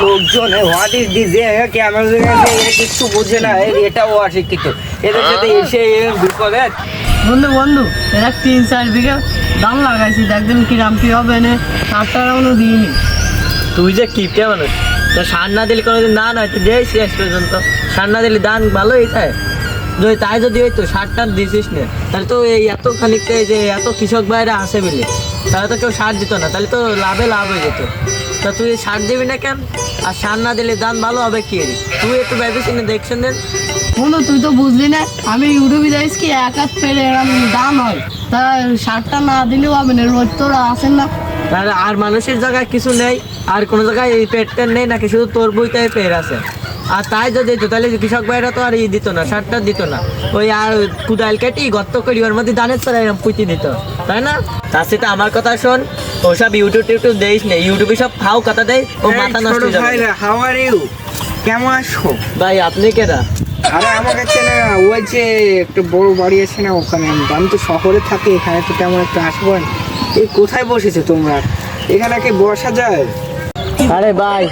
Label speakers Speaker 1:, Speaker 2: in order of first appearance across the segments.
Speaker 1: লোকজন কিছু বুঝে না, এটাও অশিক্ষিত, এদের সাথে এসে বিপদে।
Speaker 2: বন্ধু বন্ধু এরা 3-4 বিঘা দাম লাগাইছি, দেখবেন কিরাম কি হবে না, 7 টাকা দিইনি।
Speaker 3: তুই যে কিপটে মানুষ, তা সার না দিলে কোনোদিন দান হয়? তুই দিয়েছিস শেষ পর্যন্ত, সার না দিলে দান ভালোই তাই। যদি তাই যদি হইতো সারটা দিছিস না, তাহলে তো এই এত খানিকটা যে এত কৃষক ভাইরা আসে বলে তাহলে তো কেউ সার দিত না, তাহলে তো লাভে লাভ হয়ে যেত। তা তুই সার দিবি না কেন? আর সার না দিলে দান ভালো হবে কি? তুই একটু ভেবেছিস না, দেখছেন দেন।
Speaker 2: বন্ধু তুই তো বুঝলি না, আমি ইউটিউবে যাইছি কি 1 হাত পেরে এরকম দাম হয়, তা সারটা না দিলেও হবে না, রোজ তোরা আসেন না।
Speaker 3: তাহলে আর মানুষের জায়গায় কিছু নেই, আর কোনো জায়গায় এই পেটটা নেই নাকি? শুধু তোর বইটাই পেট আছে। আর তাই যদি দিত তাহলে কৃষক ভাইরা তো আর দিত না, সারটা দিত না। ওই আর কুদাল কেটে গর্ত করি ওর মধ্যে দানের ছাড়া এরকম পুঁতি দিত, তাই না? তার সাথে আমার কথা শোন, ওসব ইউটিউব দেইস না, ইউটিউবে সব ফাও কথা দেয়, ও মাথা নষ্ট হয়ে যাবে।
Speaker 1: হাউ আর ইউ, কেমন আছো
Speaker 3: ভাই আপনি কেডা?
Speaker 1: আরে আমার কাছে না, ওই যে একটা বড় বাড়ি আছে না ওখানে, আমি তো শহরে থাকি, এখানে তো তেমন একটা আসবো না। এই কোথায় বসেছো তোমরা? এখানে কি বসা যায়?
Speaker 3: আরে ভাই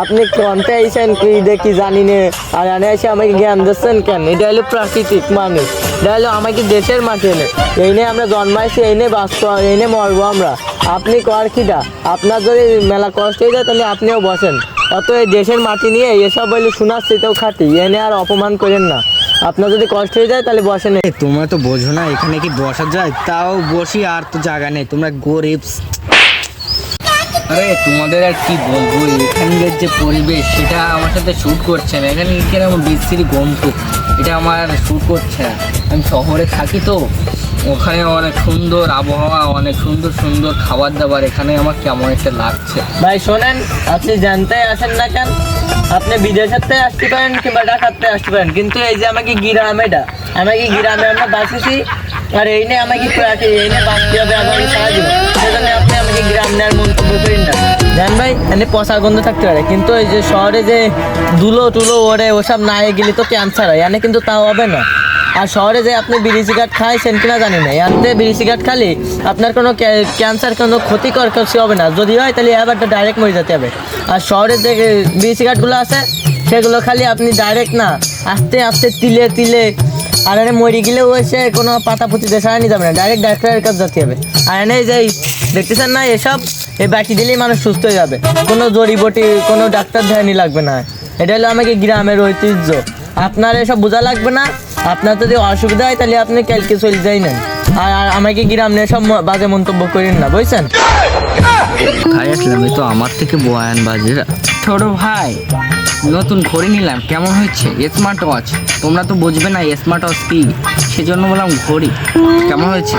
Speaker 3: আপনি কনতে আইছেন কি দেখি জানি না, আর এনে এসে আমাকে জ্ঞান দিচ্ছেন কেন? এটা হলো প্রাকৃতিক মানুষ, এটা হলো আমাকে দেশের মাটি এনে, এই নিয়ে আমরা জন্মাইছি, এই নিয়ে বাঁচবো, এই নিয়ে মরবো আমরা। আপনি কর খিটা, আপনার যদি মেলা কষ্ট হয়ে যায় তাহলে আপনিও বসেন। অত এই দেশের মাটি নিয়ে এসব বলে শোনাচ্ছি তো খাটি, এনে আর অপমান করেন না। আপনার যদি কষ্ট হয়ে যায় তাহলে বসেন।
Speaker 1: তোমরা তো বোঝো না এখানে কি বসা যায়, তাও বসি, আর তো জায়গা নেই, তোমরা গরিব। আরে তোমাদের আর কি বলবো, এখানকার যে পরিবেশ সেটা আমার সাথে শ্যুট করছে না, এখানে কেমন বিশ্রী গন্ধ, এটা আমার শ্যুট করছে না। আমি শহরে থাকি তো, ওখানে অনেক সুন্দর আবহাওয়া, অনেক সুন্দর সুন্দর খাবার দাবার, এখানে আমার কেমন একটা লাগছে।
Speaker 3: ভাই শোনেন, আপনি জানতে আসেন না কেন, আপনি বিদেশেতে আসতে পারেন কিংবা ঢাকাতে আসতে পারেন, কিন্তু এই যে আমাকে গ্রামে আমরা বাঁচেছি, আর এই নিয়ে আমাকে রাখি, এই নিয়ে বাঁচতে হবে আমাকে সারা জীবন। সেজন্য আপনি আমাকে গ্রাম নেওয়ার মন্তব্য করেন না। জান ভাই এনে পচা গন্ধ থাকতে পারে, কিন্তু এই যে শহরে যে ধুলো টুলো ওরে ওসব না গেলে তো ক্যান্সার হয়, এনে কিন্তু তাও হবে না। আর শহরে যে আপনি বিড়ি সিগারেট খাইছেন কিনা জানি না, এতে বিড়ি সিগারেট খালি আপনার কোনো ক্যান্সার কোনো ক্ষতিকর কিছু হবে না, যদি হয় তাহলে এবারটা ডাইরেক্ট মরে যেতে হবে। আর শহরের যে বিড়ি সিগারেটগুলো আছে সেগুলো খালি আপনি ডাইরেক্ট না, আস্তে আস্তে তিলে তিলে, আর এনে মরে গেলেও এসে কোনো পাতা পুঁতি দেশা নিয়ে যাবে না, ডাইরেক্ট ডাক্তারের কাছে যেতে হবে। আর এনে যে দেখতেছেন না এসব, এই বাকি দিলেই মানুষ সুস্থ হয়ে যাবে, কোনো জড়িবটি কোনো ডাক্তার ধ্যানই লাগবে না। এটা হলো আমাকে গ্রামের ঐতিহ্য, আপনার এসব বোঝা লাগবে না। আপনার যদি অসুবিধা হয় তাহলে আপনি কালকে চলে যাই নেন, আর আমাকে গ্রাম নিয়ে সব বাজে মন্তব্য করেন না, বুঝছেন?
Speaker 1: খাই আসলাম, তো আমার থেকে বয়ান বাজেরা। ছোট ভাই নতুন ঘড়ি নিলাম, কেমন হচ্ছে? স্মার্ট ওয়াচ, তোমরা তো বুঝবে না স্মার্ট ওয়াচ কি, সেজন্য বললাম ঘড়ি কেমন হয়েছে।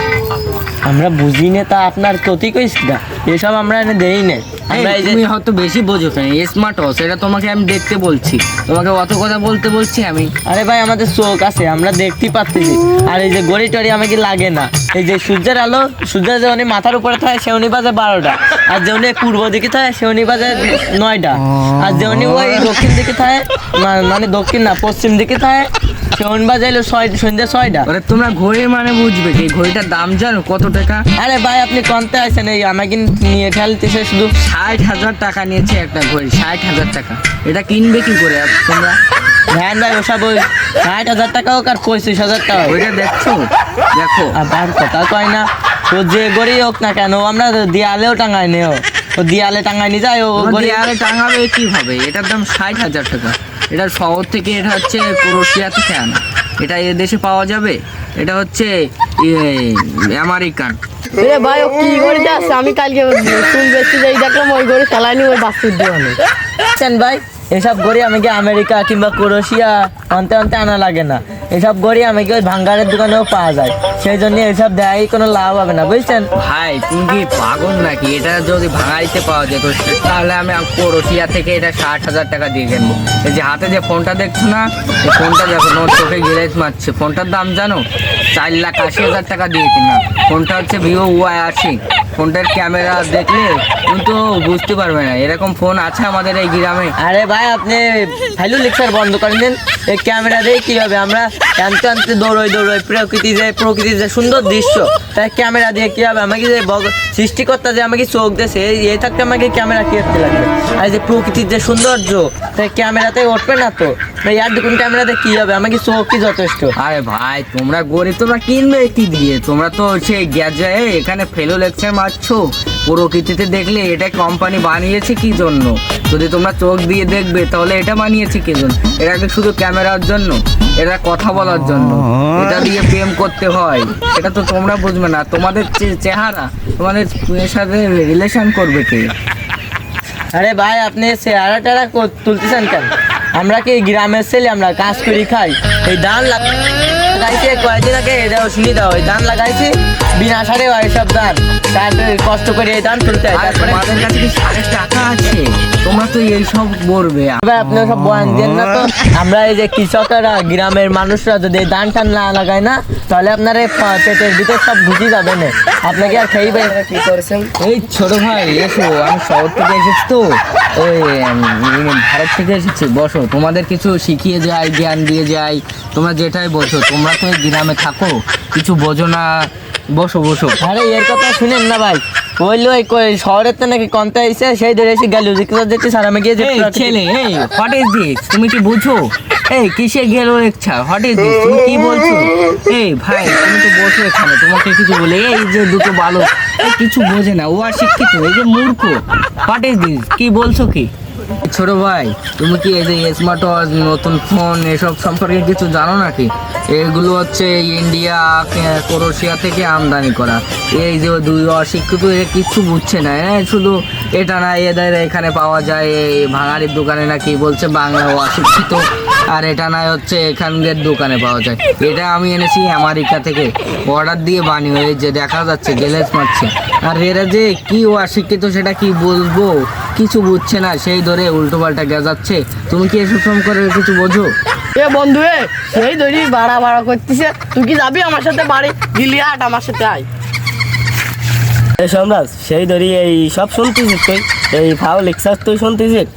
Speaker 3: আমরা বুঝি না, তা আপনার ক্ষতি কইস না, এসব আমরা এনে দেই না।
Speaker 1: তুমি হয়তো বেশি বোঝো কেন, স্মার্ট ওয়াচ এটা তোমাকে আমি দেখতে বলছি, তোমাকে অত কথা বলতে বলছি আমি।
Speaker 3: আরে ভাই আমাদের চোখ আছে, আমরা দেখতেই পাচ্ছি। আর এই যে ঘড়ি টড়ি আমাকে লাগে না, এই যে সূর্যের আলো, সূর্য যে উনি মাথার উপরে থাকে সে উনি বাজে 12টা, আর যে উনি পূর্ব দিকে থাকে সে উনি বাজে 9টা, আর যে উনি ওই দক্ষিণ দিকে থাকে, মানে দক্ষিণ না পশ্চিম দিকে থাকে সে উনি বাজে এলো সন্ধ্যে 6টা।
Speaker 1: তোমরা ঘড়ি মানে বুঝবে কি, ঘড়িটার দাম জানো কত টাকা?
Speaker 3: আরে ভাই আপনি কনতে আছেন, এই আমাকে নিয়ে খেলতেছে শুধু।
Speaker 1: 60,000 টাকা নিয়েছে একটা ঘড়ি, 60,000 টাকা। এটা কিনবে কি করে তোমরা?
Speaker 3: হ্যাঁ ভাই ওসব ওই 60,000 টাকা হোক আর 25,000 টাকা হোক,
Speaker 1: ওইটা দেখছো, দেখো
Speaker 3: আবার কথা কয় না। তো যে গড়ি হোক না কেন, আমরা দেয়ালেও টাঙাই নেও, ও দেয়ালে টাঙাই নিয়ে যায়, ও
Speaker 1: দেয়ালে টাঙাবে কিভাবে? এটার দাম 60,000 টাকা। এটা শহর থেকে, এটা হচ্ছে ক্রোয়েশিয়া থেকে আনা, এটা এ দেশে পাওয়া যাবে? এটা হচ্ছে আমেরিকান।
Speaker 2: ভাই ও কি গড়িতে আসছে, আমি কালকে চুল বেচতে যাই দেখলাম ওই গড়ি চালায়নি, ওই বাস্তুর দেওয়ানে।
Speaker 3: ভাই এসব গড়ি আমাকে আমেরিকা কিংবা ক্রোয়েশিয়া অন্তে অন্তে আনা লাগে না, এসব গড়ি আমাকে ওই ভাঙ্গারের দোকানেও পাওয়া যায়, সেই জন্য এসব দেয় কোনো লাভ হবে না, বুঝছেন?
Speaker 1: ভাই তুমি কি পাগল নাকি? এটা যদি ভাঙাইতে পাওয়া যেত তাহলে আমি ক্রোয়েশিয়া থেকে এটা 60,000 টাকা দিয়ে কিনবো। এই যে হাতে যে ফোনটা দেখছো না, এই ফোনটা দেখো, নোট চোখে গিলেজ মারছে, ফোনটার দাম জানো? 4,80,000 টাকা দিয়ে কিনা। ফোনটা হচ্ছে ভিভো Y80। ফোনটার ক্যামেরা দেখলে কিন্তু বুঝতে পারবে না, এরকম ফোন আছে আমাদের এই গ্রামে।
Speaker 3: আরে ভাই আপনি ভ্যালু লেকচার বন্ধ করে দেন, এই ক্যামেরা দিয়ে কি হবে? আমরা আনতে আনতে দৌড়োই প্রকৃতি যে সুন্দর দৃশ্য, তাই ক্যামেরা দিয়ে কি হবে? আমাকে যে সৃষ্টিকর্তা যে আমাকে চোখ দিয়েছে, এই থাকতে আমাকে ক্যামেরা কি করতে লাগবে? আর এই যে প্রকৃতির যে সৌন্দর্য, তাই ক্যামেরাতে উঠবে না তো? ইয়ার দেখুন ক্যামেরাতে কি হবে? আমাকে চোখ কি যথেষ্ট?
Speaker 1: আরে ভাই তোমরা গরিব, তোমরা কিনবে কি দিয়ে? তোমরা তো সেই গ্যাজে এখানে ফেলো লেকচার মারছো। প্রকৃতিতে দেখলে এটা কোম্পানি বানিয়েছে কি জন্য? যদি তোমরা চোখ দিয়ে দেখবে তাহলে এটা বানিয়েছে কি জন্য? এটাকে শুধু ক্যামেরার জন্য, এটা কথা বলার জন্য, এটা দিয়ে প্রেম করতে হয়, এটা তো তোমরা বুঝবে না। তোমাদের চেহারা, তোমাদের সাথে রিলেশন করবে কে?
Speaker 3: আরে ভাই আপনি চেহারা টেরা তুলতেছেন কেন? আমরা কি গ্রামের ছেলে? আমরা কাজ করি খাই। এই ধান লাগাইছে কয়েকদিন আগে, এটাও শুনি দাও, এই ধান লাগাইছি বিনা সারে হয় সব ধান, তারপরে কষ্ট করে এই ধান তুলতে হয়।
Speaker 1: আর
Speaker 3: তারপরে
Speaker 1: তোমাদের কাছে কি সারের টাকা আছে? তোমরা তো এইসব করবে।
Speaker 3: ভাই আপনি সব বয়ান দেন না তো। আমরা এই যে কৃষকেরা, গ্রামের মানুষরা যদি এই ধান টান না লাগায় না, তাহলে আপনার এই পেটের ভিতর সব ঢুকে যাবে না, আপনাকে আর খাইবে।
Speaker 2: কি করছেন?
Speaker 1: এই ছোট ভাই এসো, আমি শহর থেকে এসেছি তো, ওই ভারত থেকে এসেছি। বসো, তোমাদের কিছু শিখিয়ে যাই, জ্ঞান দিয়ে যাই। তোমরা যেটাই বলছো, তোমরা তো এই গ্রামে থাকো, কিছু বোঝো না। বসো বসো।
Speaker 3: আরে এর কথা শুনেন না ভাই, বললো এই শহরের তো নাকি কমতে আইসে, সেই ধরে এসে গেল দেখছি স্যার আমি গিয়ে যে
Speaker 1: এই ছেলে, এই হোয়াট ইজ দিস? তুমি কি বুঝো? এই কিসে গেল লেকচার? What is this? তুমি কি বলছো? এই ভাই তুমি তো বসো এখানে, তোমাকে কিছু বলে। এই যে দুটো বালক, এই কিছু বোঝে না, ও আর শিক্ষিত, এই যে মূর্খ। What is this? কি বলছো কি? ছোট ভাই তুমি কি এই যে স্মার্ট ওয়াচ, নতুন ফোন, এসব সম্পর্কে কিছু জানো নাকি? এগুলো হচ্ছে ইন্ডিয়া, ক্রোয়েশিয়া থেকে আমদানি করা। এই যে দুই অশিক্ষিত, এ কিছু বুঝছে না। শুধু এটা না, এদের এখানে পাওয়া যায় এই ভাঙাড়ির দোকানে, নাকি বলছে বাংলা অশিক্ষিত। আর এটা না হচ্ছে এখানকার দোকানে পাওয়া যায়। এটা আমি এনেছি আমেরিকা থেকে, অর্ডার দিয়ে বানিয়ে। এই যে দেখা যাচ্ছে গ্লেজ মারছে। আর এরা যে কি অশিক্ষিত সেটা কি বলবো, কিছু বুঝছে না, সেই ধরে উল্টো পাল্টা গেজাচ্ছে। তুমি কি এসব করে কিছু বোঝো?
Speaker 2: এ বন্ধু, সেই ধরি বাড়া করতেছে। তুই কি যাবি আমার সাথে বাড়ি? দিলি আট আমার সাথে আয়।
Speaker 3: সম্রাট, সেই ধরি এই সব শুনতেছিস তুই, এই ফাও লেকচার তুই শুনতেছিস?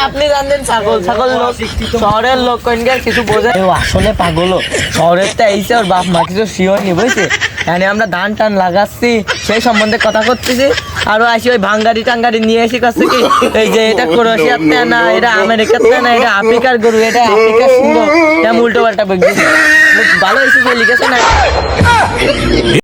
Speaker 3: আপনি জানতেন ছাগল ছাগল লোক, শহরের লোক কইনকে কিছু বোঝে আসলে পাগল। শহরের তো এইসে ওর বাপ মা কিছু শিওর নি, বুঝছে? মানে আমরা ধান টান লাগাচ্ছি, সেই সম্বন্ধে কথা করতেছি। আরো আসি ওই ভাঙ্গারি টাঙ্গারি নিয়ে এসে কাছে কি এই যে এটা ক্রোয়েশিয়ার না, এটা আমেরিকার না, এটা আফ্রিকার গরু, এটা আফ্রিকার সুন্দর, উল্টো পাল্টা বলছি। ভালো এসে লিখেছে না।